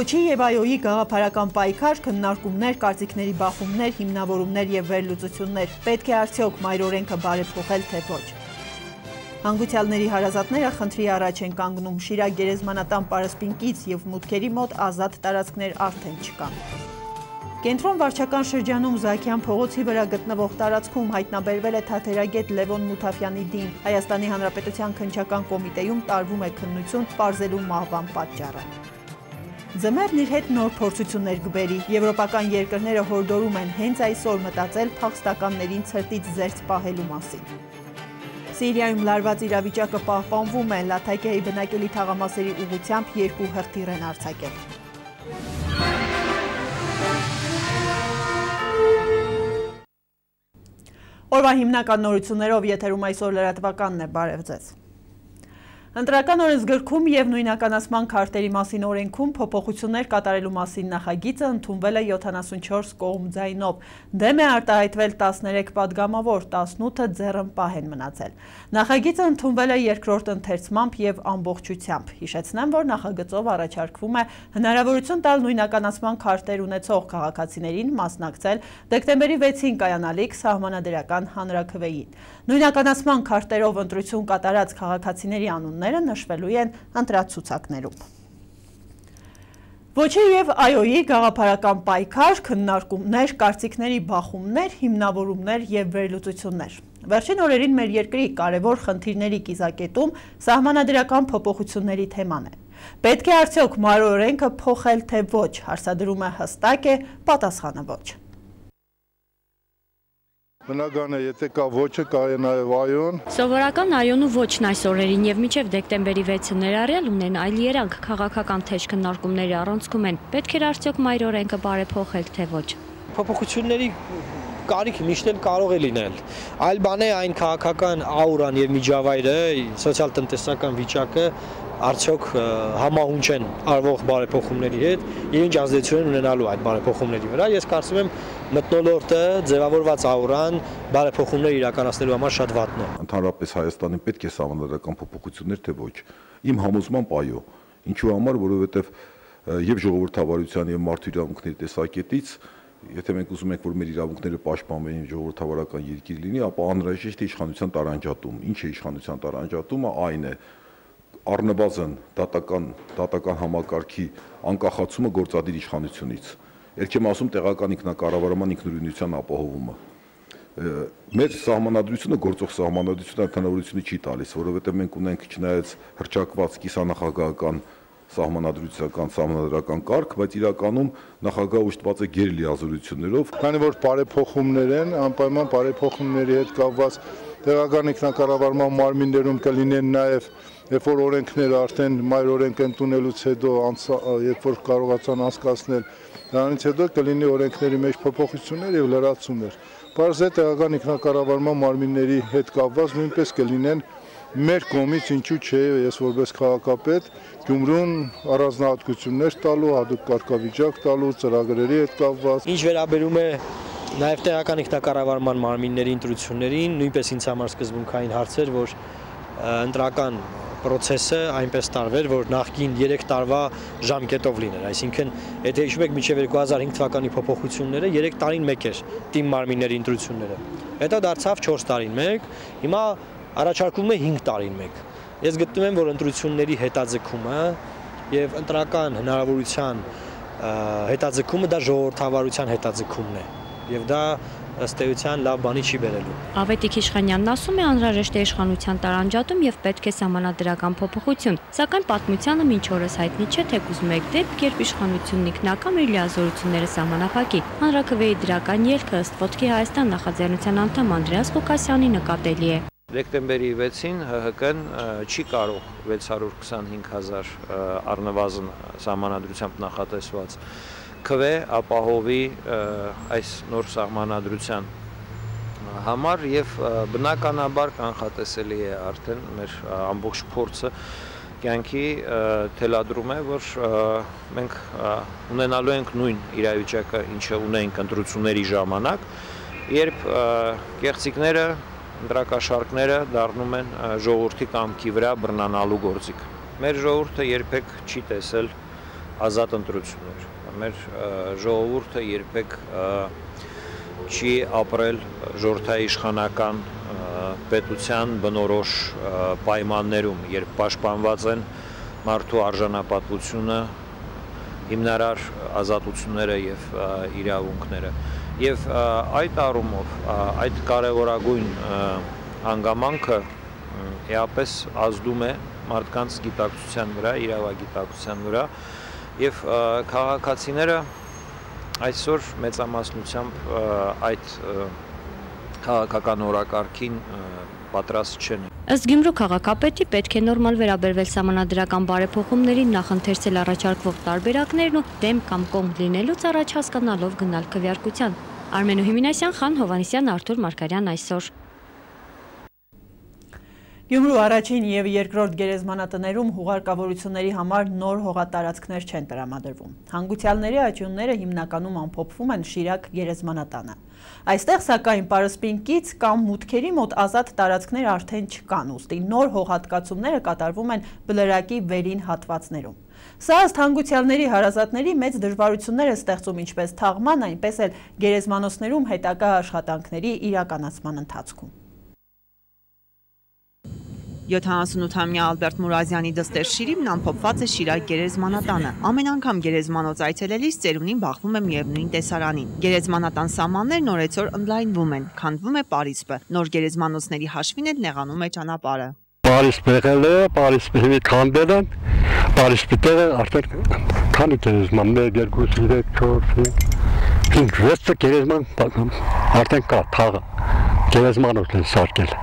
Ոչի եւ այոյի գաղափարական պայքար, քննարկումներ, կարծիքների բախումներ, հիմնավորումներ եւ վերլուծություններ։ Պետք է արդյոք մայր օրենքը բարեփոխել, թե ոչ։ Հանգուցյալների հարազատները խնդրի առաջ են կանգնում, Շիրակ գերեզմանատան պարսպինկից եւ մուտքերի մոտ ազատ տարածքներ արդեն չկան։ Կենտրոն վարչական շրջանում Զաքյան փողոցի վրա գտնվող տարածքում հայտնաբերվել է թատերագետ Լևոն Մութաֆյանի դին։ Հայաստանի Հանրապետության քննչական կոմիտեում տարվում է քննություն պարզելու մահվան պատճառը։ Ձմեռն իր հետ նոր փորձություններ կբերի։ Եվրոպական երկրները հորդորում են հենց այսօր մտածել փախստականներին ցրտից զերծ պահելու մասին։ Սիրիայում լարված իրավիճակը պահպանվում է, Լաթակիայի բնակելի թաղամասերի ուղղությամբ 2 հրթիռ են արձակել։ Օրվա հիմնական նորություններով եթերում այսօր լրատվականն է, բարև ձեզ։ Ընտրական օրենսգրքում եւ նույնականացման քարտերի մասին օրենքում փոփոխություններ կատարելու մասին նախագիծը ընդունվել է 74 կողմ ձայնով։ Դեմ է արտահայտվել 13 падգամավոր, 18-ը ձեռնպահ են մնացել։ Նախագիծը ընդունվել է երկրորդ ընթերցմամբ եւ ամբողջությամբ։ Հիշեցնեմ, որ նախագծով առաջարկվում է հնարավորություն տալ նույնականացման քարտեր ունեցող քաղաքացիներին մասնակցել դեկտեմբերի 6-ին կայանալիք սահմանադրական հանրաքվեին։ Նույնականացման քարտերով ընտրություն կատարած քաղաքացիների անունները նշվելու են ընտրացուցակներում։ Ոչի եւ այոյի գաղափարական պայքար, քննարկումներ, կարծիքների բախումներ, հիմնավորումներ եւ վերլուծություններ։ Վերջին օրերին մեր երկրի կարևոր խնդիրների կիզակետում սահմանադրական փոփոխությունների թեման է։ Պետք է արդյոք մայր օրենքը փոխել, թե ոչ, հարցադրումը հստակ է, պատասխանը ոչ։ Բնական է, եթե կա ոչը, կա է նաև այոն։ Սովորական այոն ու ոչն այս օրերին եւ մինչեւ դեկտեմբերի 6-ը ներառյալ ունեն այլ երանգ քաղաքական թեժ քննարկումների առանցքում են։ Պետք է արդյոք մայր օրենքը բարեփոխել, թե ոչ։ Փոփոխությունների կարիք միշտ էլ կարող է լինել։ Այլ բան է այն քաղաքական աուրան եւ միջավայրը, սոցիալ-տնտեսական վիճակը արդյոք համահունչ են արվող բարեփոխումների հետ եւ ինչ ազդեցություն ունենալու այդ բարեփոխումների վրա։ Ես կարծում եմ մթնոլորտը ձևավորված աուրան բարեփոխումներ իրականացնելու համար շատ վատն է։ Ընդհանրապես Հայաստանին պետք է սահմանադրական փոփոխություններ, թե ոչ։ Իմ համոզմամբ այո։ Ինչու համար, որովհետեւ եւ ժողովրդավարության եւ մարդու իրավունքների տեսակետից, եթե մենք ուզում ենք, որ մեր իրավունքները պաշտպանվեն, ժողովրդավարական երկիր լինի, ապա անհրաժեշտ է իշխանության տարանջատում։ Ինչ է իշխանության տարանջատումը, այն է առնվազն դատական համակարգի անկախացումը գործադիր իշխանությունից։ Երբ եմ ասում տեղական ինքնակառավարման ինքնուրույնության ապահովումը։ Մեր սահմանադրությունը, գործող սահմանադրությունը հնարավորությունը չի տալիս, որովհետև մենք ունենք չնայած հռչակված կիսանախագահական սահմանադրական կարգ, բայց իրականում նախագահը ուշտված է գերլիազորություններով, քանի որ բարեփոխումներ են, անպայման բարեփոխումների հետ կապված տեղական ինքնակառավարման մարմիններում կլինեն նաև, երբ որ օրենքները արդեն մայր օրենք ընդունելուց հետո, երբ որ կարողացան անցկացնել, դրանից հետո կլինի օրենքների մեջ փոփոխություններ եւ լրացումներ։ Պարզ է տեղական ինքնակառավարման մարմինների հետ կապված նույնպես կլինեն մեր կողմից, ինչու՞ չէ, ես որպես քաղաքապետ Գյումրուն առանձնահատկություններ տալու, հատուկ կարգավիճակ տալու, ծրագրերի հետ կապված։ Ինչ վերաբերում է նաև տեղական ինքնակառավարման մարմինների ընտրություններին, նույնպես ինձ համար սկզբունքային հարց էր, որ ընտրական պրոցեսը այնպես տարվեր, որ նախկին 3 տարվա ժամկետով լիներ, այսինքն, եթե հիշում եք մինչև 2005 թվականի փոփոխությունները 3 տարին մեկ էր թիմ մարմինների ընտրությունները։ Հետո դարձավ 4 տարին մեկ, հիմա առաջարկվում է 5 տարին մեկ։ Ես գտնում եմ, որ ընտրությունների հետաձգումը եւ ընտրական հնարավորության հետաձգումը դա ժողովրդավարության հետաձգումն է եւ դա ըստ էության լավ բանի չի բերելու։ Ավետիք Իշխանյանն ասում է անհրաժեշտ է իշխանության տարանջատում եւ պետք է սահմանադրական փոփոխություն, սակայն պատմությանը մինչ օրս հայտնի չէ, թե կուզում եք դեպք, երբ իշխանությունն ինքնական իր լիազորությունները սահմանափակի։ Հանրաքվեի դրական ելքը ըստ ոտքի Հայաստան նախաձեռնության անդամ Անդրեաս Ղուկասյանի նկատելի է։ Դեկտեմբերի 6-ին ՀՀԿ-ն չի կարող 625,000 առնվազն սահմանադրությամբ նախատեսված քվե ապահովի այս նոր սահմանադրության համար եւ բնականաբար կանխատեսելի է արդեն մեր ամբողջ փորձը կյանքի թելադրում է, որ մենք ունենալու ենք նույն իրավիճակը, ինչը ունենք ընտրությունների ժամանակ, երբ կեղծիքները ընտրակաշառքները դառնում են ժողովրդի կամքի վրա բռնանալու գործիք։ Մեր ժողովուրդը երբեք չի տեսել ազատ ընտրություններ։ Մեր ժողովուրդը երբեք չի ապրել ժողովրդաիշխանական պետության բնորոշ պայմաններում, երբ պաշտպանված են մարդու արժանապատվությունը, հիմնարար ազատությունները եւ իրավունքները։ Եվ այդ առումով այդ կարևորագույն հանգամանքը էապես ազդում է մարդկանց գիտակցության վրա, իրավագիտակցության վրա եւ քաղաքացիները այսօր մեծամասնությամբ այդ քաղաքական օրակարգին պատրաստ չեն։ Ըստ Գյումրու քաղաքապետի պետք է նորմալ վերաբերվել սահմանադրական բարեփոխումներին, նախընթերցել առաջարկվող տարբերակներն ու դեմ կամ կողմ լինելուց առաջ հասկանալով գնալ քվեարկության։ Արմենու Հիմինասյան, Խան Հովանեսյան, Արթուր Մարգարյան, այսօր։ Գյումրու առաջին եւ երկրորդ գերեզմանատներում հուղարկավորությունների համար նոր հողատարածքներ չեն տրամադրվում։ Հանգուցյալների աճյունները հիմնականում ամփոփվում են Շիրակ գերեզմանատանը։ Այստեղ սակայն պարսպինկից կամ մուտքերի մոտ ազատ տարածքներ արդեն չկան, ուստի նոր հողհատկացումները կատարվում են բլրակի վերին հատվածներում։ Սա ըստ հանգուցյալների հարազատների մեծ դժվարություններ է ստեղծում ինչպես թաղման, այնպես էլ գերեզմանոցներում հետագա աշխատանքների իրականացման ընթացքում։ 78-ամյա Ալբերտ Մուրազյանի դստեր Շիրիմն ամփոփված է Շիրակ գերեզմանատանը։ Ամեն անգամ գերեզմանոց այցելելիս ծերունին բախվում է միևնույն տեսարանին։ Գերեզմանատան սահմաններն օրեցօր ընդլայնվում են, քանդվում է պարիսպը։ Նոր գերեզմանոցների հաշվին էլ նեղանում է ճանապարհը։ Պարիսպը եղել է, պարիսպը քանդել են, պարիսպի տեղը արդեն քանի գերեզման 1, 2, 3, 4, 5, 6 գերեզման արդեն կա, թաղը գերեզմանոց են սարքել։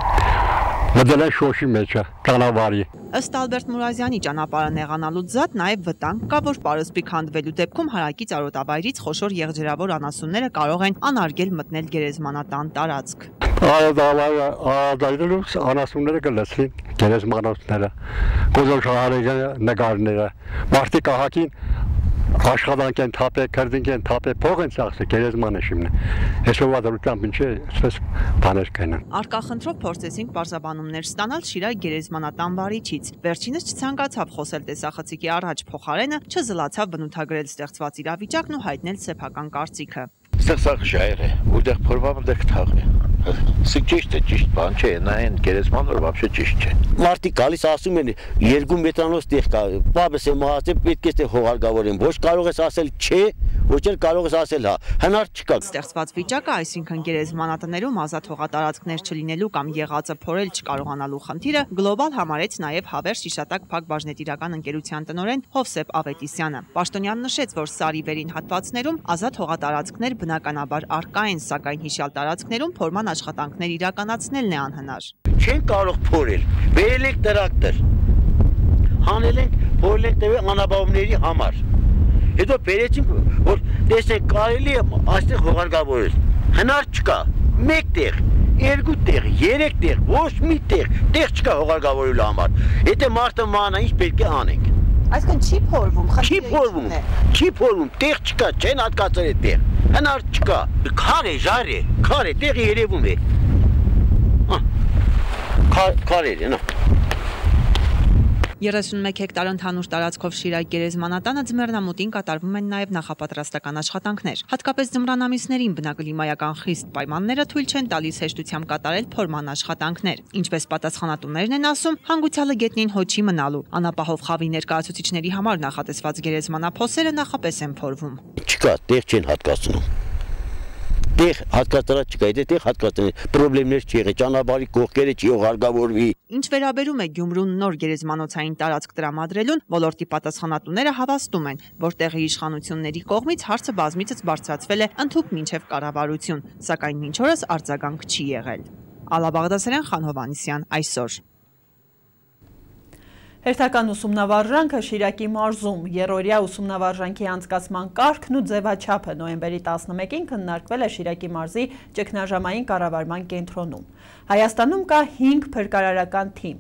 Մտել են շոշի մեջը, ճանապարհի։ Ըստ Ալբերտ Մուրազյանի ճանապարհը նեղանալուց զատ նաև վտանգ կա, որ պարսպի քանդվելու դեպքում հարակից արոտավայրից խոշոր եղջերավոր անասունները կարող են անարգել մտնել գերեզմանատան տարածք։ Արադայրելուց անասունները կլցրին գերեզմանոցները, գոզոշահարերը, նկարները, մարդիկ ահագին աշխատանք են թափել, քրդինք են թափել, փող են ծախսել, գերեզմանը շիմն է։ Այսօրվա դրությամբ ինչ է, այսպես բաներ կային։ Արկախնդրով փորձեցինք բարձաբանումներ ստանալ Շիրակ գերեզմանատան վարիչից։ Վերջինս չցանկացավ խոսել տեսախցիկի առաջ, փոխարենը չզլացավ բնութագրել ստեղծված իրավիճակն ու հայտնել սեփական կարծիքը։ Ստեղծած ժայռ է, որտեղ փորվամ դեռ թաղ է։ Սա ճիշտ է, ճիշտ բան չէ, նայեն գերեզման որ вообще ճիշտ չէ։ Մարդիկ գալիս ասում են 2 մետրանոց տեղ կա, բաբս է մահացե պետք է հողարգավորեն, ոչ կարող ես ասել չէ, ոչ էլ կարող ես ասել հա, հնար չկա։ Ստեղծված վիճակը, այսինքն գերեզմանատներում ազատ հողատարածքներ չլինելու կամ եղածը փորել չկարողանալու խնդիրը գլոբալ համարեց նաև Հավեր Շիշատակ Փակ Բաժնետիրական ընկերության տնօրեն Հովսեփ Ավետիսյանը։ Պաշտոնյան նշեց, որ Սարի վերին հատվածներում ազատ հողատարածքներ բնականաբար առկա են, սակայն հիշյալ տարածքներում փորման աշխատանքներ իրականացնելն է անհնար։ Չեն կարող փորել, բերել ենք տրակտոր, հանել ենք, փորել ենք տվել անապահովների համար։ Հետո բերեցինք, որ տեսեք կարելի է այստեղ հողարկավորել։ Հնար չկա, 1 տեղ, 2 տեղ, 3 տեղ, ոչ մի տեղ չկա հողարկավորելու համար։ Եթե մարդը մանա, ինչ պետք է անենք։ Այսինքն չի փորվում, չի փորվում, տեղ չկա, չեն հատկացել այդ տեղ։ Հնար չկա, քար է, ժայռ է, քար է, տեղը երևում է։ Քար է, նա։ 31 հեկտար ընդհանուր տարածքով Շիրակ գերեզմանատանը ձմեռնամուտին կատարվում են նաև նախապատրաստական աշխատանքներ։ Հատկապես ձմռան ամիսներին բնակլիմայական խիստ պայմանները թույլ չեն տալիս հեշտությամբ կատարել փորման աշխատանքներ։ Ինչպես պատասխանատուներն են ասում, հանգուցյալը գետնին հոչի մնալու։ Անապահով խավի ներկայացուցիչների համար նախատեսված գերեզմանափոսերը նախապես են փորվում։ Չկա, տեղ չեն հատկացնում։ Տեղ հատկացրած չկա, եթե տեղ հատկացնել, պրոբլեմներ չի եղել, ճանապարհի կողքերը չի հողարկավորվի։ Ինչ վերաբերում է Գյումրուն նոր գերեզմանոցային տարածք տրամադրելուն, ոլորտի պատասխանատուները հավաստում են, որ տեղի իշխանությունների կողմից հարցը բազմիցս բարձրացվել է ընդհուպ մինչև կառավարություն, սակայն մինչ օրս արձագանք չի եղել։ Ալա Բաղդասարյան, Խան Հովանեսյան, այսօր։ Հերթական ուսումնավարժանքը Շիրակի մարզում երրորդյա ուսումնավարժանքի անցկացման կարգն ու ձևաչափը նոյեմբերի 11-ին քննարկվել է Շիրակի մարզի ճգնաժամային կառավարման կենտրոնում։ Հայաստանում կա 5 փրկարարական թիմ։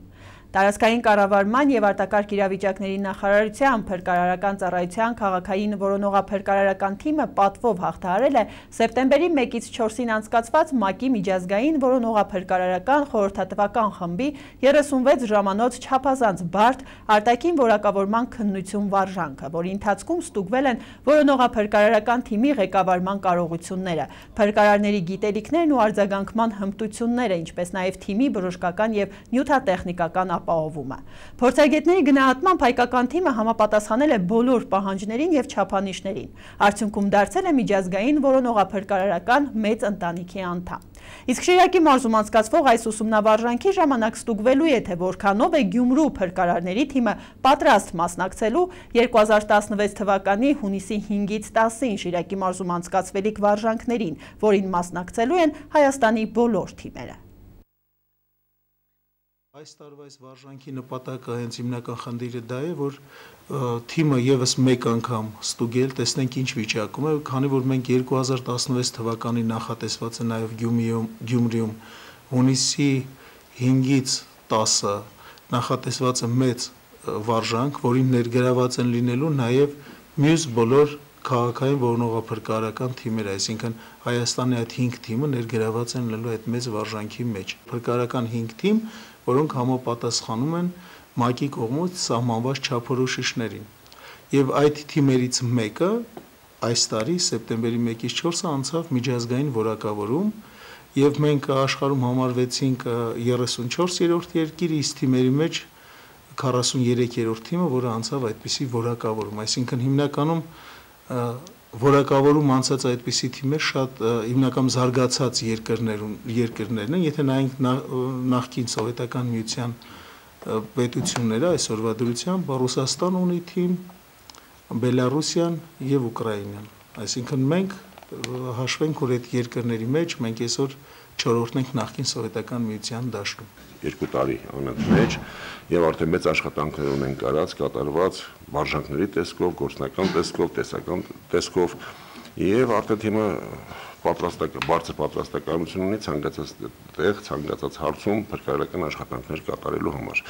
Տարածքային կառավարման եւ արտակարգ իրավիճակների նախարարության փրկարարական ծառայության քաղաքային որոնողափրկարարական թիմը պատվով հաղթահարել է սեպտեմբերի 1-ից 4-ին անցկացված ՄԱԿ-ի միջազգային որոնողափրկարարական խորհրդատվական խմբի 36 ժամանոց չափազանց բարդ արտաքին որակավորման քննություն վարժանքը, որի ընթացքում ստուգվել են որոնողափրկարարական թիմի ղեկավարման կարողությունները, փրկարարների գիտելիքներն ու արձագանքման հմտությունները, ինչպես նաեւ թիմի բժշկական եւ նյութատեխնիկական ապահովումը։ Փորձագետների գնահատմամբ հայկական թիմը համապատասխանել է բոլոր պահանջներին եւ չափանիշներին։ Արդյունքում դարձել է միջազգային որոնողափրկարարական մեծ ընտանիքի անդամ։ Իսկ Շիրակի մարզում անցկացվող այս ուսումնավարժանքի ժամանակ ստուգվելու է, թե որքանով է Գյումրու փրկարարների թիմը պատրաստ մասնակցելու 2016 թվականի հունիսի 5-ից 10-ին Շիրակի մարզում անցկացվելիք վարժանքներին, որին մասնակցելու են Հայաստանի բոլոր թիմերը։ Այս տարվա այս վարժանքի նպատակը հենց հիմնական խնդիրը դա է, որ թիմը եւս մեկ անգամ ստուգել, տեսնենք ինչ վիճակում է, քանի որ մենք 2016 թվականի նախատեսված է նաեւ Գյումրիում հունիսի 5-ից 10-ը նախատեսված է մեծ վարժանք, որին ներգրաված են լինելու նաեւ մյուս բոլոր քաղաքային որոնողափրկարարական թիմերը, այսինքն Հայաստանի այդ 5 թիմը ներգրաված են լինելու այդ մեծ վարժանքի մեջ։ Փրկարարական 5 թիմ, որոնք համապատասխանում են ՄԱԿ-ի կողմից սահմանված չափորոշիչներին։ Եվ այդ թիմերից մեկը այս տարի սեպտեմբերի 1-ից 4-ը անցավ միջազգային որակավորում, եւ մենք աշխարհում համարվեցինք 34-րդ երկիր, իսկ թիմերի մեջ 43-րդ թիմը, որը անցավ այդպիսի որակավորում, այսինքն հիմնականում որակավորում անցած այդպիսի թիմեր շատ հիմնական զարգացած երկրներն են, եթե նայենք նախկին սովետական միության պետությունները այսօրվա դրությամբ Ռուսաստան ունի թիմ, Բելարուսիան եւ Ուկրաինան, այսինքն մենք հաշվենք, որ այդ երկրների մեջ մենք այսօր 4-րդն ենք նախկին սովետական միության դաշտում։ 2 տարի անընդմեջ եւ արդեն մեծ աշխատանքներ ունենք կատարված վարժանքների տեսքով, գործնական տեսքով, տեսական տեսքով եւ արդեն թիմը բարձր պատրաստականություն ունի ցանկացած տեղ, ցանկացած հարցում փրկարարական աշխատանքներ կատարելու համար։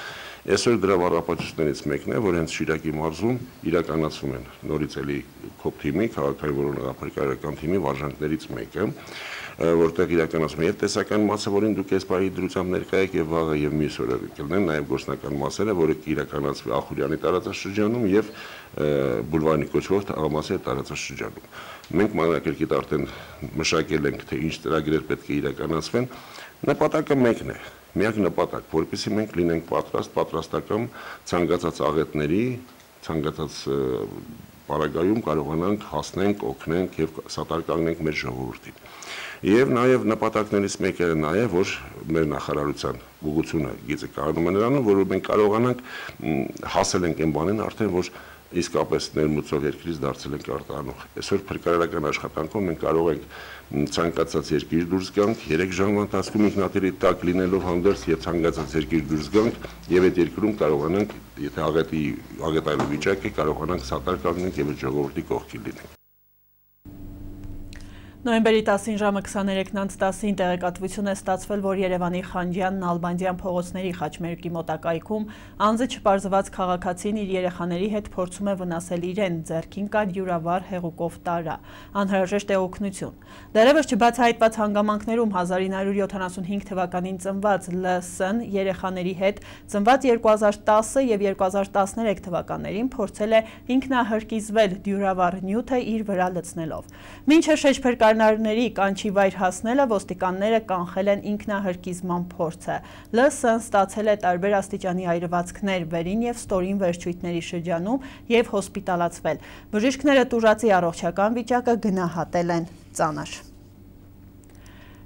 Այսօր դրա վառապացույցներից մեկն է, որ հենց Շիրակի մարզում իրականացվում են նորից էլի ԿՕՊ թիմի, քաղաքային որոնողափրկարարական թիմի վարժանքներից մեկը, որտեղ իրականացվում է եւ տեսական մասը, որին դուք այս պահի դրությամբ ներկա եք եւ վաղը եւ մյուս օրը կլինեն նաեւ գործնական մասերը, որը կիրականացվի Ախուրյանի տարածաշրջանում եւ Բուլվարի կոչվող Աղամասի տարածաշրջանում։ Մենք մանրակերկիտ արդեն մշակել ենք, թե ինչ ծրագրեր պետք է իրականացվեն։ Նպատակը մեկն է, միակ նպատակ, որպեսզի մենք լինենք պատրաստական ցանկացած աղետների, ցանկացած պարագայում կարողանանք հասնենք, օգնենք եւ սատարկանգնենք մեր ժողովրդին։ Եվ նաեւ նպատակներից մեկը նա է, որ մեր նախարարության ուղղությունը գիծը կառնում է նրանում, որ մենք կարողանանք հասել ենք այն բանին արդեն, որ իսկապես ներմուծող երկրից դարձել ենք արտահանող։ Այսօր փրկարարական աշխատանքով մենք կարող ենք ցանկացած երկիր դուրս գանք 3 ժամվա ընթացքում ինքնաթիռի տակ լինելով հանդերձ եւ ցանկացած երկիր դուրս գանք եւ այդ երկրում կարողանանք, եթե աղետալու վիճակ է, կարողանանք սատարկանգնենք եւ ժողովրդի կողքին լինենք։ Նոյեմբերի 10-ին ժամը 23:10-ին տեղեկատվություն է ստացվել, որ Երևանի Խանջյան-Նալբանդյան փողոցների խաչմերուկի մոտակայքում անձը չպարզված քաղաքացին իր երեխաների հետ փորձում է վնասել իրեն, ձեռքին կար յուրավար հեղուկով տարա, անհրաժեշտ է օգնություն։ Դեռևս չբացահայտված հանգամանքներում 1975 թվականին ծնված Լ.Ս.-ն երեխաների հետ ծնված 2010 եւ 2013 թվականներին փորձել է ինքնահրկիզվել դյուրավառ նյութը իր վրա լցնելով։ Մինչև շեջփրկարարների կանչի վայր հասնելը ոստիկանները կանխել են ինքնահրկիզման փորձը։ Լ.Ս.-ն ստացել է տարբեր աստիճանի այրվածքներ վերին եւ ստորին վերջույթների շրջանում եւ հոսպիտալացվել։ Բժիշկները տուժածի առողջական վիճակը գնահատել են ծանր։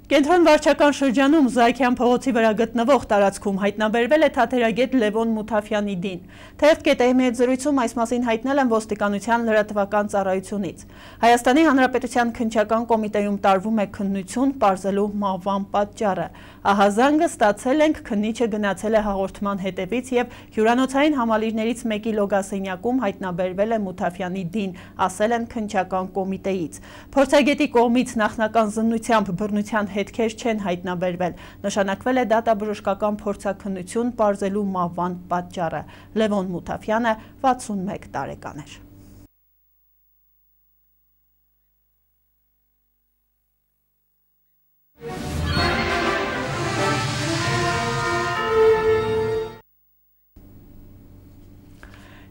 Կենտրոն վարչական շրջանում Զաքյան փողոցի վրա գտնվող տարածքում հայտնաբերվել է թատերագետ Լևոն Մութաֆյանի դին։ Թերթ.am-ի հետ զրույցում այս մասին հայտնել են ոստիկանության լրատվական ծառայությունից։ Հայաստանի Հանրապետության քննչական կոմիտեում տարվում է քննություն պարզելու մահվան պատճառը։ Ահազանգը ստացել ենք, քննիչը գնացել է հաղորդման հետևից եւ հյուրանոցային համալիրներից մեկի լոգասենյակում հայտնաբերվել է Մութաֆյանի դին, ասել են քննչական կոմիտեից։ Փորձագետի կողմից նախնական զննությամբ բռնության հետքեր չեն հայտնաբերվել։ Նշանակվել է դատաբժշկական փորձաքննություն պարզելու մահվան պատճառը։ Լևոն Մութաֆյանը 61 տարեկան էր։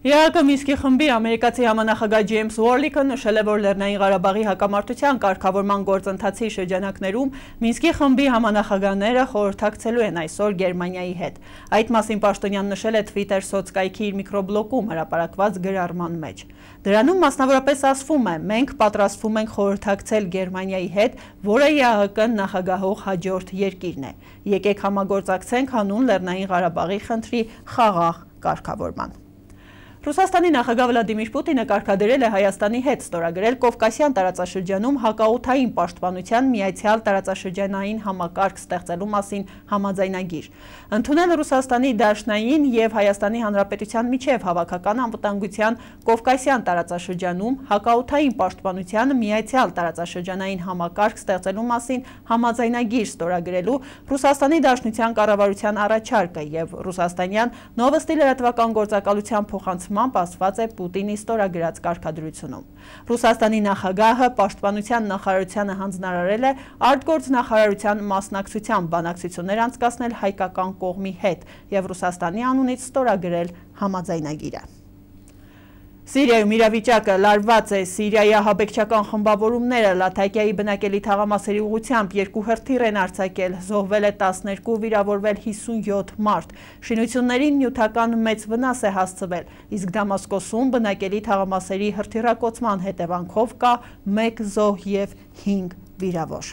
ԵԱԿ Մինսկի խմբի ամերիկացի համանախագահ Ջեյմս Ուորլիկը նշել է, որ Լեռնային Ղարաբաղի հակամարտության կարգավորման գործընթացի շրջանակներում Մինսկի խմբի համանախագահները խորհրդակցելու են այսօր Գերմանիայի հետ։ Այդ մասին Պաշտոնյան նշել է Twitter սոցկայքի իր միկրոբլոգում հրապարակված գրառման մեջ։ Դրանում մասնավորապես ասվում է. մենք պատրաստվում ենք խորհրդակցել Գերմանիայի հետ, որը ԵԱՀԿ-ն նախագահող հաջորդ երկիրն է։ Եկեք համագործակցենք հանուն Լեռնային Ղարաբաղի խնդրի խաղաղ կարգավորման։ Ռուսաստանի նախագահ Վլադիմիր Պուտինը կարգադրել է Հայաստանի հետ ստորագրել Կովկասյան տարածաշրջանում հակաօդային պաշտպանության միացյալ տարածաշրջանային համակարգ ստեղծելու մասին համաձայնագիր։ Ընդունել Ռուսաստանի Դաշնային և Հայաստանի Հանրապետության միջև հավաքական անվտանգության Կովկասյան տարածաշրջանում հակաօդային պաշտպանության միացյալ տարածաշրջանային համակարգ ստեղծելու մասին համաձայնագիր ստորագրելու Ռուսաստանի Դաշնության կառավարության առաջարկը և ռուսաստանյան Նովոստի լրատվական գործակալության փոխանցմամբ ասված է Պուտինի ստորագրած կարգադրությունում։ Ռուսաստանի նախագահը պաշտպանության նախարարությանը հանձնարարել է արտգործնախարարության մասնակցությամբ բանակցություններ անցկացնել հայկական կողմի հետ և Ռուսաստանի անունից ստորագրել համաձայնագիրը։ Սիրիայում իրավիճակը լարված է։ Սիրիայի ահաբեկչական խմբավորումները Լաթակիայի բնակելի թաղամասերի ուղղությամբ 2 հրթիռ են արձակել, զոհվել է 12, վիրավորվել 57 մարդ։ Շինություններին նյութական մեծ վնաս է հասցվել, իսկ Դամասկոսում բնակելի թաղամասերի հրթիռակոծման հետևանքով կա 1 զոհ և 5 վիրավոր։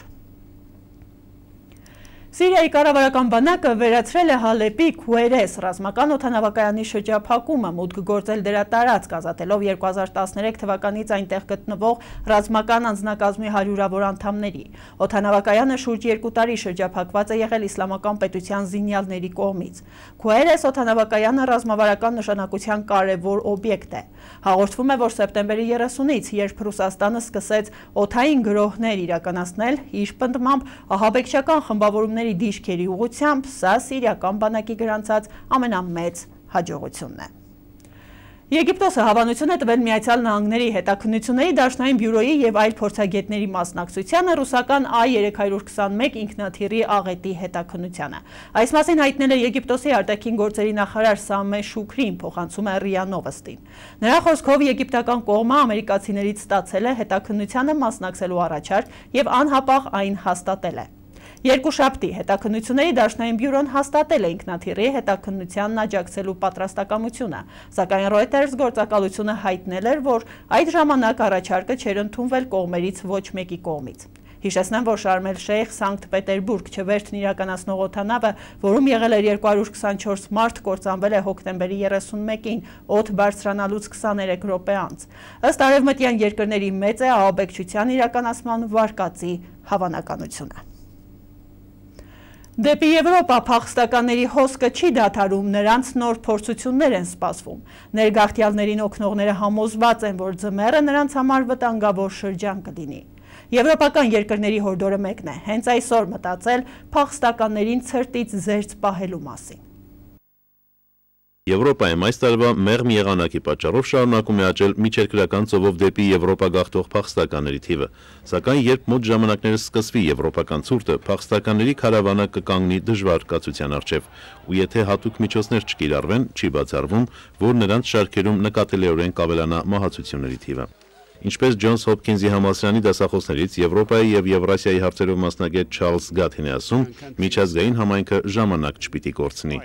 Սիրիայի կառավարական բանակը վերացրել է Հալեպի Քուերես ռազմական օդանավակայանի շրջափակումը, մուտք գործել դրա տարածք, ազատելով 2013 թվականից այնտեղ գտնվող ռազմական անձնակազմի հարյուրավոր անդամների։ Օդանավակայանը շուրջ 2 տարի շրջափակված է եղել Իսլամական պետության զինյալների կողմից։ Քուերես օդանավակայանը ռազմավարական նշանակության կարևոր օբյեկտ է։ Հաղորդվում է, որ սեպտեմբերի 30-ից, երբ Ռուսաստանը սկսեց օդային գրոհներ իրականացնել, իր պնդմամբ ահաբեկչական խմբավորումների դիրքերի ուղղությամբ, սա սիրիական բանակի գրանցած ամենամեծ հաջողությունն է։ Եգիպտոսը հավանություն է տվել Միացյալ Նահանգների հետաքննությունների դաշնային բյուրոյի և այլ փորձագետների մասնակցությանը ռուսական A321 ինքնաթիռի աղետի հետաքննությանը։ Այս մասին հայտնել է Եգիպտոսի արտաքին գործերի նախարար Սամե Շուքրին, փոխանցում է ՌԻԱ Նովոստին։ Նրա խոսքով եգիպտական կողմը ամերիկացիներից ստացել է հետաքննությանը մասնակցելու առաջարկ և անհապաղ այն հաստատել է։ Երկուշաբթի հետաքննությունների դաշնային բյուրոն հաստատել է ինքնաթիռի հետաքննությանն աջակցելու պատրաստակամությունը, սակայն Reuters գործակալությունը հայտնել էր, որ այդ ժամանակ առաջարկը չէր ընդունվել կողմերից ոչ մեկի կողմից։ Հիշեցնեմ, որ Շարմ էլ-Շեյխ Սանկտ Պետերբուրգ չվերթն իրականացնող օդանավը, որում եղել էր 224 մարդ, կործանվել է հոկտեմբերի 31-ին, օդ բարձրանալուց 23 րոպե անց։ Ըստ արևմտյան երկրների մեծ է ահաբեկչության իրականացման վարկածի հավանականությունը։ Դեպի Եվրոպա փախստականների հոսքը չի դադարում, նրանց նոր փորձություններ են սպասվում։ Ներգաղթյալներին օգնողները համոզված են, որ ձմեռը նրանց համար վտանգավոր շրջան կլինի։ Եվրոպական երկրների հորդորը մեկն է, հենց այսօր մտածել փախստականներին ցրտից զերծ պահելու մասին։ Եվրոպայում այս տարվա մեղմ եղանակի պատճառով շարունակում է աճել միջերկրական ծովով դեպի Եվրոպա գաղթող փախստականների թիվը, սակայն երբ մոտ ժամանակներս սկսվի եվրոպական ցուրտը, փախստականների քարավանը կկանգնի դժվար կացության առջև, ու եթե հատուկ միջոցներ չկիրառվեն, չի բացառվում, որ նրանց շարքերում նկատելիորեն կավելանա մահացությունների թիվը։ Ինչպես Ջոնս Հոփքինզի համալսարանի դասախոսներից Եվրոպայի եւ Եվրասիայի հարցերով մասնագետ Չարլզ Գաթին է ասում, միջազգային համայնքը ժամանակ չպիտի կորցնի։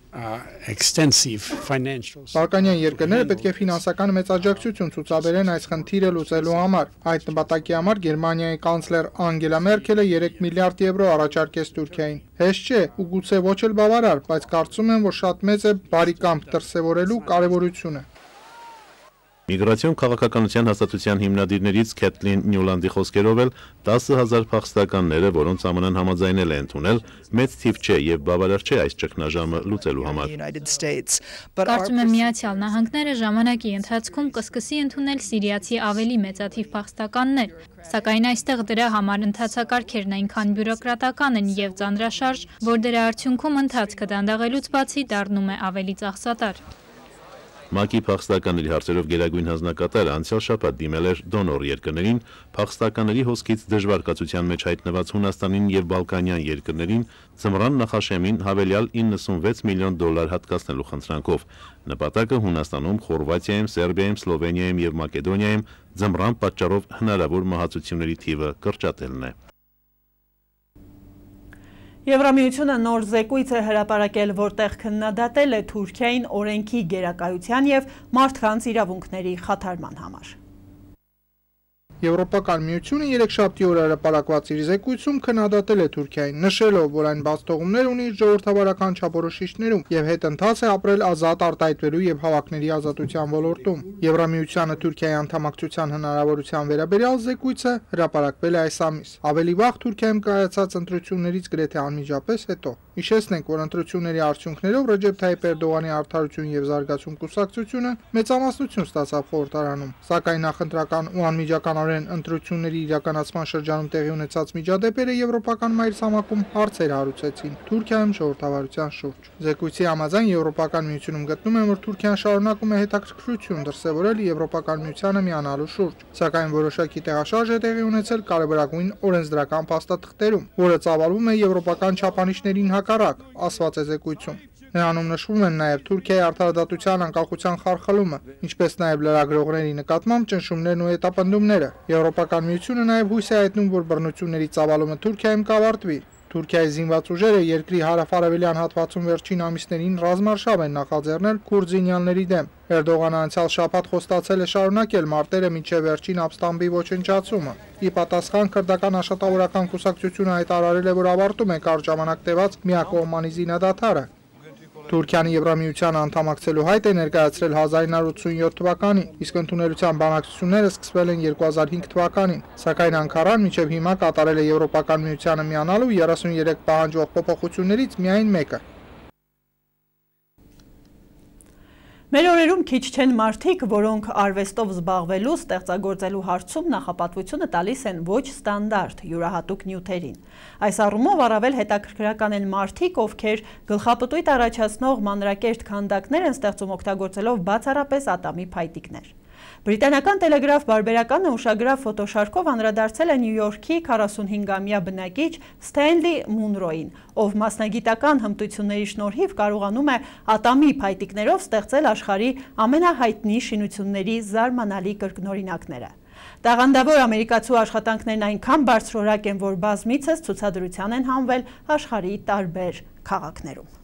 Բալկանյան երկրները պետք է ֆինանսական մեծ աջակցություն ցուցաբերեն այս խնդիրը լուծելու համար։ Այդ նպատակի համար Գերմանիայի կանցլեր Անգելա Մերքելը 3 միլիարդ եվրո առաջարկեց Թուրքիային։ Հեշտ չէ ու գուցե ոչ էլ բավարար, բայց կարծում եմ, որ շատ մեծ է բարի կամք դրսևորելու կարևորությունը։ Միգրացիոն քաղաքականության հաստատության հիմնադիրներից Քեթլին Նյուլանդի խոսքերով էլ 10,000 փախստականները, որոնց ԱՄՆ-ն համաձայնել է ընդունել, մեծ թիվ չէ եւ բավարար չէ այս ճգնաժամը լուծելու համար։ Կարծում եմ Միացյալ Նահանգները ժամանակի ընթացքում կսկսի ընդունել սիրիացի ավելի մեծաթիվ փախստականներ, սակայն այստեղ դրա համար ընթացակարգերն այնքան բյուրոկրատական են եւ ծանրաշարժ, որ դրա արդյունքում ընթացքը դանդաղելուց բացի դառնում է ավելի ծախսատար։ ՄԱԿ-ի փախստականների հարցերով գերագույն հանձնակատարը անցյալ շաբաթ դիմել էր դոնոր երկրներին, փախստականների հոսքից դժվար կացության մեջ հայտնված Հունաստանին եւ Բալկանյան երկրներին ձմռան նախաշեմին հավելյալ 96 միլիոն դոլար հատկացնելու խնդրանքով։ Նպատակը Հունաստանում, Խորվաթիայում, Սերբիայում, Սլովենիայում եւ Մակեդոնիայում ձմռան պատճառով հնարավոր մահացությունների թիվը կրճատելն է։ Եվրամիությունը նոր զեկույց է հրապարակել, որտեղ քննադատել է Թուրքիային օրենքի գերակայության եւ մարդկանց իրավունքների խաթարման համար։ Եվրոպական միությունը երեքշաբթի օրը հրապարակված իր զեկույցում քննադատել է Թուրքիային, նշելով, որ այն բացթողումներ ունի իր ժողովրդավարական չափորոշիչներում եւ հետընթաց է ապրել ազատ արտահայտվելու եւ հավաքների ազատության ոլորտում։ Եվրամիությանը Թուրքիայի անդամակցության հնարավորության վերաբերյալ զեկույցը հրապարակվել է այս ամիս։ Ավելի վաղ Թուրքիայում կայացած ընտրություններից գրեթե անմիջապես հետո։ Հիշեցնենք, որ ընտրությունների արդյունքներով Ռեջեփ Թայիփ Էրդողանի Արդարություն եւ զարգացում կուսակցությունը մեծամասնություն ստացավ խորհրդարանում, սակայն նախընտրական ու անմիջականորեն ընտրությունների իրականացման շրջանում տեղի ունեցած միջադեպերը եվրոպական մայրցամաքում հարցեր հարուցեցին Թուրքիայում ժողովրդավարության շուրջ։ Զեկույցի համաձայն Եվրոպական միությունում գտնում են, որ Թուրքիան շարունակում է հետաքրքրություն դրսևորել Եվրոպական միությանը միանալու շուրջ, սակայն որոշակի տեղաշարժ է տեղի ունեցել կարևորագույն օրենսդրական փաստաթղթերում, որը ծավալվում է եվրոպական չափանիշներին հակառակ, ասված է զեկույցում։ Նրանում նշվում են նաև Թուրքիայի արդարադատության անկախության խարխլումը, ինչպես նաև լրագրողների նկատմամբ ճնշումներն ու հետապնդումները։ Եվրոպական միությունը նաև հույս է հայտնում, որ բռնությունների ծավալումը Թուրքիայում կավարտվի։ Թուրքիայի զինված ուժերը երկրի հարավ-արևելյան հատվածում վերջին ամիսներին ռազմարշավ են նախաձեռնել քուրդզինյանների դեմ։ Էրդողանը անցյալ շաբաթ խոստացել է շարունակել մարտերը մինչև վերջին ապստամբի ոչնչացումը։ Ի պատասխան քրդական աշխատավորական կուսակցությունը հայտարարել է, որ ավարտում է կարճ ժամանակ տևած միակողմանի զինադադարը։ Թուրքիան Եվրամիությանը անդամակցելու հայտ է ներկայացրել 1987 թվականին, իսկ ընդունելության բանակցությունները սկսվել են 2005 թվականին, սակայն Անկարան մինչև հիմա կատարել է Եվրոպական միությանը միանալու 33 պահանջող փոփոխություններից միայն մեկը։ Մեր օրերում քիչ չեն մարդիկ, որոնք արվեստով զբաղվելու, ստեղծագործելու հարցում նախապատվությունը տալիս են ոչ ստանդարտ յուրահատուկ նյութերին։ Այս առումով առավել հետաքրքրական են մարդիկ, ովքեր գլխապտույտ առաջացնող մանրակերտ քանդակներ են ստեղծում օգտագործելով բացառապես ատամի փայտիկներ։ Բրիտանական Տելեգրաֆ բարբերականը ուշագրավ ֆոտոշարքով անդրադարձել է Նյու Յորքի 45-ամյա բնակիչ Ստենլի Մունրոին, ով մասնագիտական հմտությունների շնորհիվ կարողանում է ատամի փայտիկներով ստեղծել աշխարհի ամենահայտնի շինությունների զարմանալի կրկնօրինակները։ Տաղանդավոր ամերիկացու աշխատանքներն այնքան բարձրորակ են, որ բազմիցս ցուցադրության են հանվել աշխարհի տարբեր քաղաքներում։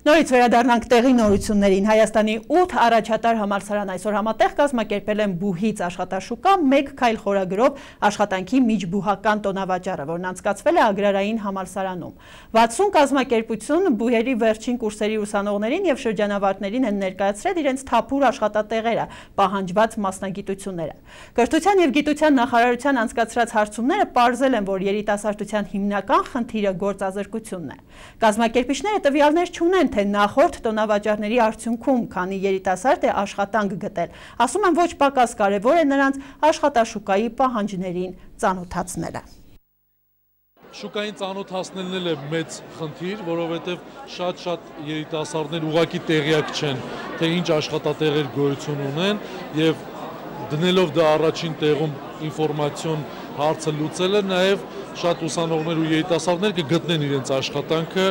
Նորից վերադառնանք տեղի նորություններին։ Հայաստանի 8 առաջատար համալսարան այսօր համատեղ կազմակերպել են բուհից աշխատաշուկա 1 քայլ խորագրով աշխատանքի միջբուհական տոնավաճառը, որն անցկացվել է Ագրարային համալսարանում։ 60 կազմակերպություն բուհերի վերջին կուրսերի ուսանողներին եւ շրջանավարտներին են ներկայացրել իրենց թափուր աշխատատեղերը, պահանջված մասնագիտությունները։ Կրթության եւ գիտության նախարարության անցկացրած հարցումները պարզել են, որ երիտասարդության հիմնական խնդիրը գործազրկությունն է։ Կազմակերպիչները տվյալներ չունեն, թե նախորդ տոնավաճառների արդյունքում քանի երիտասարդ է աշխատանք գտել։ Ասում են, ոչ պակաս կարևոր է նրանց աշխատաշուկայի պահանջներին ծանոթացնելը։ Շուկային ծանոթացնելն էլ է մեծ խնդիր, որովհետև շատ երիտասարդներ ուղղակի տեղյակ չեն, թե ինչ աշխատատեղեր գոյություն ունեն եւ դնելով դա առաջին տեղում ինֆորմացիոն հարցը լուծելը նաև շատ ուսանողներ ու երիտասարդներ կգտնեն իրենց աշխատանքը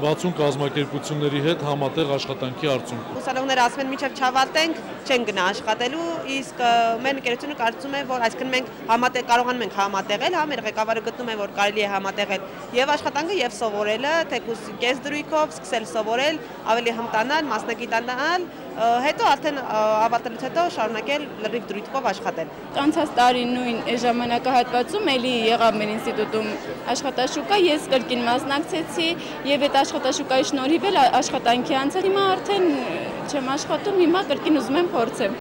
60 կազմակերպությունների հետ համատեղ աշխատանքի արդյունքում։ Ուսանողները ասում են մինչև չավարտենք չեն գնա աշխատելու, իսկ մեր ընկերությունը կարծում է, որ այսինքն մենք կարողանում ենք համատեղել, մեր ղեկավարը գտնում է, որ կարելի է համատեղել եւ աշխատանքը եւ սովորելը, թեկուզ կես դրույքով սկսել սովորել, ավելի հմտանալ, մասնագիտանալ հետո արդեն ավարտելուց հետո շարունակել լրիվ դրույթով աշխատել։ Անցած տարի նույն ժամանակահատվածում էլի եղավ մեր ինստիտուտում աշխատաշուկա, ես կրկին մասնակցեցի եւ այդ աշխատաշուկայի շնորհիվ էլ աշխատանքի անցել։ Հիմա արդեն չեմ աշխատում, հիմա կրկին ուզում եմ փորձեմ։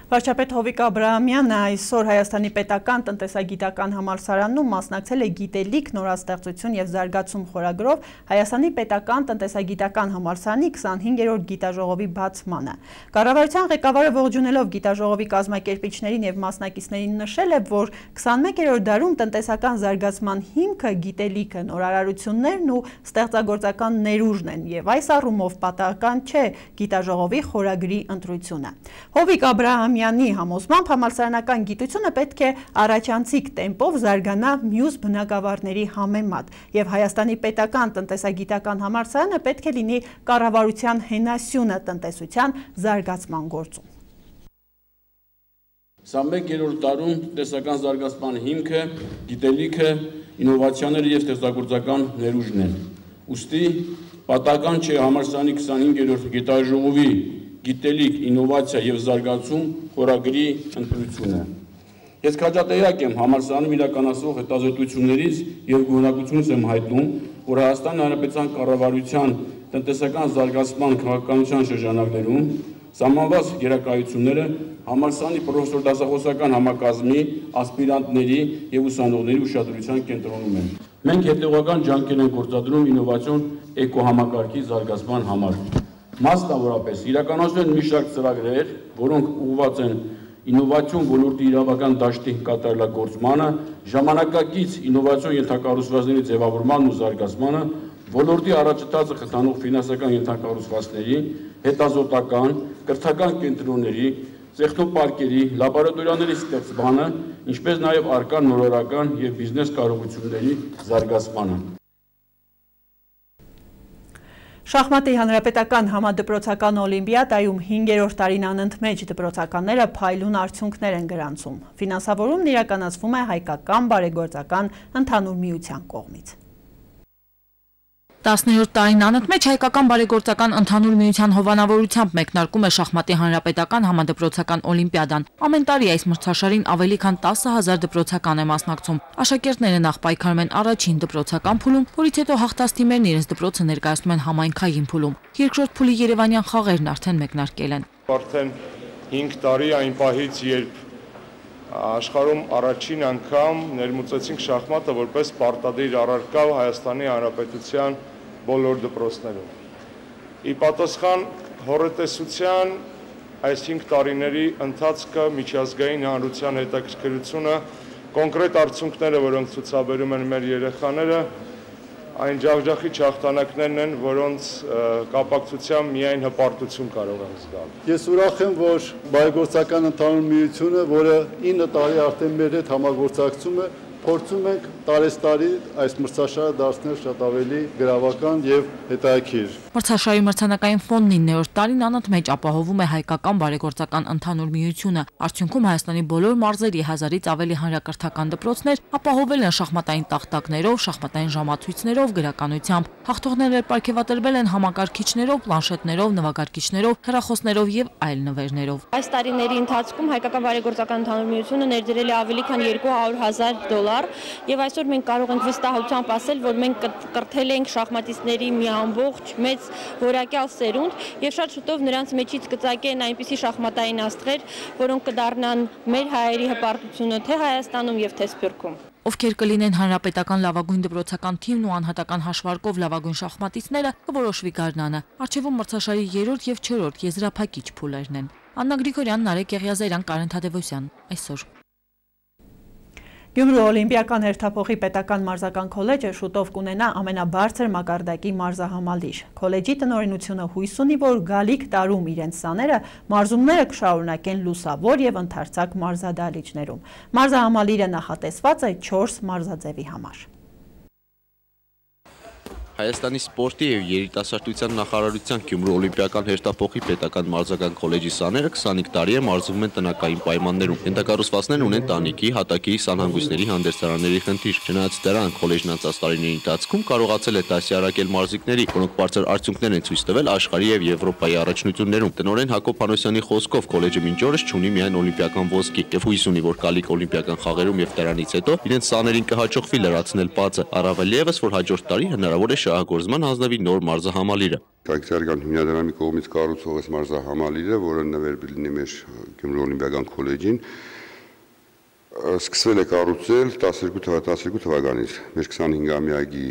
Վարչապետ Հովիկ Աբրահամյանը այսօր Հայաստանի պետական տնտեսագիտական համալսարանում մասնակցել է գիտելիք, նորաստեղծություն եւ զարգացում խորագրով Հայաստանի պետական տնտեսագիտական համալսարանի 25-րդ գիտաժողովի բացմանը։ Կառավարության ղեկավարը ողջունելով գիտաժողովի կազմակերպիչներին եւ մասնակիցներին նշել է, որ 21-րդ դարում տնտեսական զարգացման հիմքը գիտելիքը, նորարարություններն ու ստեղծագործական ներուժն են եւ այս առումով պատահական չէ գիտաժողովի խորագրի ընտրությունը։ Հովիկ Աբրահամյանի համոզմամբ համալսարանական գիտությունը պետք է առաջանցիկ տեմպով զարգանա մյուս բնագավառների համեմատ եւ Հայաստանի պետական տնտեսագիտական համալսարանը պետք է լինի կառավարության հենասյունը տնտեսության զարգացման գործում։ Սա 1-րդ դարում տնտեսական զարգացման հիմքը գիտելիքը, ինովացիաները եւ ստեղծագործական ներուժն են։ Ուստի պատահական չէ համալսարանի 25-րդ գիտաժողովի գիտելիք, ինովացիա եւ զարգացում խորագրի ընտրությունը։ Ես քաջատեղյակ եմ համալսարանում իրականացվող հետազոտություններից եւ գոհունակությունս եմ հայտնում, որ Հայաստանի Հանրապետության կառավարության տնտեսական զարգացման քաղաքականության շրջանակներում սահմանված գերակայությունները համալսարանի պրոֆեսոր դասախոսական համակազմի, ասպիրանտների եւ ուսանողների ուշադրության կենտրոնում են։ Մենք հետեւական ջանքեր ենք գործադրում ինովացիոն էկոհամակարգի զարգացման համար։ Մասնավորապես իրականացնում են մի շարք ծրագրեր, որոնք ուղղված են ինովացիոն ոլորտի իրավական դաշտի կատարելագործմանը, ժամանակակից ինովացիոն ենթակառուցվածքների ձևավորման ու զարգացմանը, ոլորտի առաջընթացը խթանող ֆինանսական ենթակառուցվածքների, հետազոտական, կրթական կենտրոնների, տեխնոպարկերի, լաբորատորիաների ստեղծմանը, ինչպես նաև առկա նորարարական եւ բիզնես կարողությունների զարգացմանը։ Շախմատի հանրապետական համադպրոցական օլիմպիադայում 5-րդ տարին անընդմեջ դպրոցականները փայլուն արդյունքներ են գրանցում։ Ֆինանսավորումն իրականացվում է Հայկական բարեգործական ընդհանուր միության կողմից։ 10-րդ տարին անընդմեջ Հայկական բարեգործական ընդհանուր միության հովանավորությամբ մեկնարկում է շախմատի հանրապետական համադպրոցական օլիմպիադան։ Ամեն տարի այս մրցաշարին ավելի քան 10,000 դպրոցական է մասնակցում։ Աշակերտները նախ պայքարում են առաջին դպրոցական փուլում, որից հետո հաղթած թիմերն իրենց դպրոցը ներկայացնում են համայնքային փուլում։ Երկրորդ փուլի երևանյան խաղերն արդեն մեկնարկել են։ Արդեն 5 տարի այն պահից, երբ աշխարհում առաջին անգամ ներմուծեցինք շախմատը որպես պարտադիր առարկա Հայաստանի Հանրապետության բոլոր դպրոցներում։ Ի պատասխան հոռետեսության այս 5 տարիների ընթացքը միջազգային հանրության հետաքրքրությունը, կոնկրետ արդյունքները, որոնք ցուցաբերում են մեր երեխաները, այն ջախջախի հաղթանակներն են, որոնց կապակցությամբ միայն հպարտություն կարող են զգալ։ Ես ուրախ եմ, որ բարեգործական ընդհանուր միությունը, որը 9 տարի արդեն մեր հետ համագործակցում է, փորձում ենք տարեստարի այս մրցաշարը դարձնել շատ ավելի գրավական եւ հետաքրքիր։ Մրցաշարի մրցանակային ֆոնդն 9-րդ տարին անընդմեջ ապահովում է Հայկական բարեգործական ընդհանուր միությունը։ Արդյունքում Հայաստանի բոլոր մարզերի 1000-ից ավելի հանրակրթական դպրոցներ ապահովել են շախմատային տախտակներով, շախմատային ժամացույցներով, գրականությամբ։ Հաղթողները պարգևատրվել են համակարգիչներով, պլանշետներով, նվագարկիչներով, հեռախոսներով եւ այլ նվերներով։ Այս տարիների ընթացքում Հայկական բարեգործական ընդհանուր միությունը ներդրել է ավելի քան $200,000 եւ այսօր մենք կարող ենք վստահությամբ ասել, որ մենք կրթել ենք շախմատիստների մի ամբողջ մեծ որակյալ սերունդ եւ շատ շուտով նրանց մեջից կծագեն այնպիսի շախմատային աստղեր, որոնք կդառնան մեր հայերի հպարտությունը թե Հայաստանում եւ թե Սփյուռքում։ Ովքեր կլինեն հանրապետական լավագույն դպրոցական թիմն ու անհատական հաշվարկով լավագույն շախմատիստները, կորոշվի գարնանը։ Առջևում մրցաշարի 3-րդ եւ 4-րդ եզրափակիչ փուլերն են։ Աննա Գրիգորյան, Նարեկ Եղիազարյան, Կարեն Թադևոսյան, այսօր։ Գյումրու օլիմպիական հերթափոխի պետական մարզական քոլեջը շուտով կունենա ամենաբարձր մակարդակի մարզահամալիր։ Քոլեջի տնօրինությունը հույս ունի, որ գալիք տարում իրենց սաները մարզումները կշարունակեն լուսավոր եւ ընդարձակ մարզադահլիճներում։ Մարզահամալիրը նախատեսված է 4 մարզաձևի համար։ Հայաստանի սպորտի եւ երիտասարդության նախարարության Գյումրու օլիմպիական հերթափոխի պետական մարզական քոլեջի սաները 25 տարի է մարզվում են տնական պայմաններում։ Ենթակառուցվածքներն ունեն տանիքի, հատակի, սանհանգույցների հանդերձարանների խնդիր։ Չնայած դրան քոլեջն անցած տարիների ընթացքում կարողացել է դասյարակել մարզիկների, որոնք բարձր արդյունքներ են ցույց տվել աշխարհի եւ Եվրոպայի առաջնություններում։ Տնօրեն Հակոբ Հանոսյանի խոսքով քոլեջը մինչ օրս չունի միայն օլիմպիական ոսկի եւ հույս ունի, որ գալիք օլիմպիական խաղերում եւ դրանից հետո իրենց սաներին կհաջողվի լրացնել բացը, առավել եւս որ հաջորդ տարի հնարավոր է շահագործման հանձնվի նոր մարզահամալիրը։ Կայքսարյան հիմնադրամի կողմից կառուցող այս մարզահամալիրը, որը նվեր լինի մեր Գյումրու օլիմպիական քոլեջին, սկսվել է կառուցել 12 թվականից մեր 25-ամյակի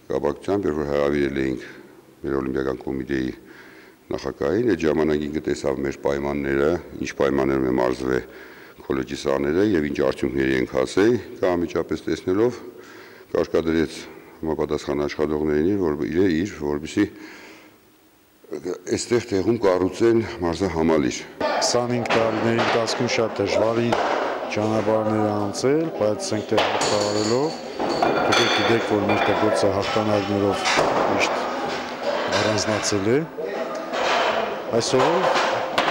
կապակցությամբ, որ հրավիրել էինք մեր օլիմպիական կոմիտեի նախագահին, այդ ժամանակին կտեսավ մեր պայմանները, ինչ պայմաններում է մարզվել քոլեջի սաները եւ ինչ արդյունքներ ենք հասել, կամիջապես տեսնելով կարգադրեց համապատասխան աշխատողներին, որպեսզի այստեղ տեղում կառուցեն մարզահամալիր։ 25 տարիների ընթացքում շատ դժվարի ճանապարհներ անցել, բայց այնտեղ հաղթահարելով դուք գիտեք, որ մեր դպրոցը հաղթանակներով միշտ առանձնացել է։ Այսօր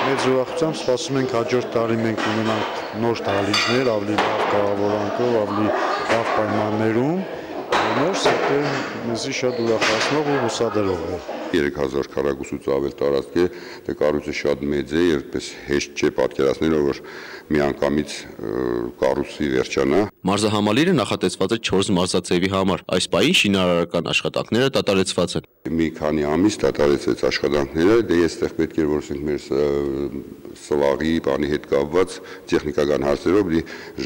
մեծ ուրախությամբ սպասում ենք հաջորդ տարի մենք ունենանք նոր դահլիճներ, ավելի լավ կառավարմամբ, ավելի լավ պայմաններում, նոր սա մեզի շատ ուրախացնող ու հուսադրող է։ 3000 քառակուսուց ավել տարածք է, դե կառույցը շատ մեծ է եւ պես հեշտ չէ պատկերացնելով, որ միանգամից կառույցի վերջանա։ Մարզահամալիրը նախատեսված է 4 մարզաձևի համար։ Այս պահին շինարարական աշխատանքները դատարեցված են։ Մի քանի ամիս դատարեցեց աշխատանքները, դե այստեղ պետք է որ մեր սվաղի բանի հետ կապված տեխնիկական հարցերով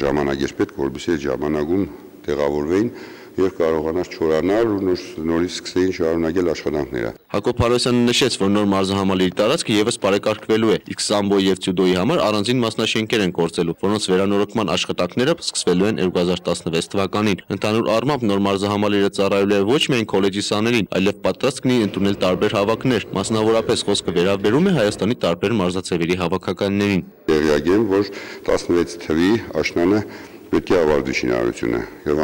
ժամանակ պետք որպեսզի այդ ժամանակում տեղավորվեին եւ կարողանար չորանալ ու նորից սկսեին շարունակել աշխատանքները։ Հակոբ Հարոսյանը նշեց, որ նոր մարզահամալիրի տարածքը եւս բարեկարգվելու է, իսկ սամբոյի եւ ձյուդոյի համար առանձին մասնաշենքեր են կորցելու, որոնց վերանորոգման աշխատանքները սկսվելու են 2016 թվականին։ Ընդհանուր առմամբ նոր մարզահամալիրը ծառայելու է ոչ միայն քոլեջի սաներին, այլև պատրաստ կլինի ընդունել տարբեր հավաքներ, մասնավորապես խոսքը վերաբերում է Հայաստանի տարբեր մարզաձևերի հավաքականներին։ Տեղյակ եմ, որ 16 թվի աշնանը պետք է ավարտվի շինարարությունը եւ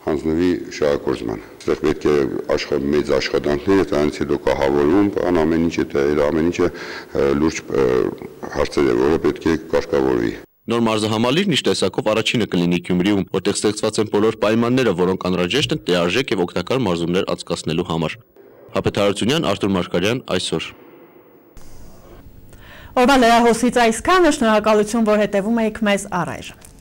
հանձնվի շահագործման։ Այստեղ պետք է մեծ աշխատանքներ, դրանից հետո կահավորում, ամեն ինչը լուրջ հարցեր է, որը պետք է կարգավորվի։ Նոր մարզահամալիրն իր տեսակով առաջինը կլինի Գյումրիում, որտեղ ստեղծված են բոլոր պայմանները, որոնք անհրաժեշտ են տեղարժեք եւ օգտակար մարզումներ անցկացնելու համար։ Հապետ Հարությունյան, Արտուր Մարգարյան, այսօր։ Օրվա լրահոսից այսքանը, շնորհակալություն, որ հետևում եք մեզ առայժմ։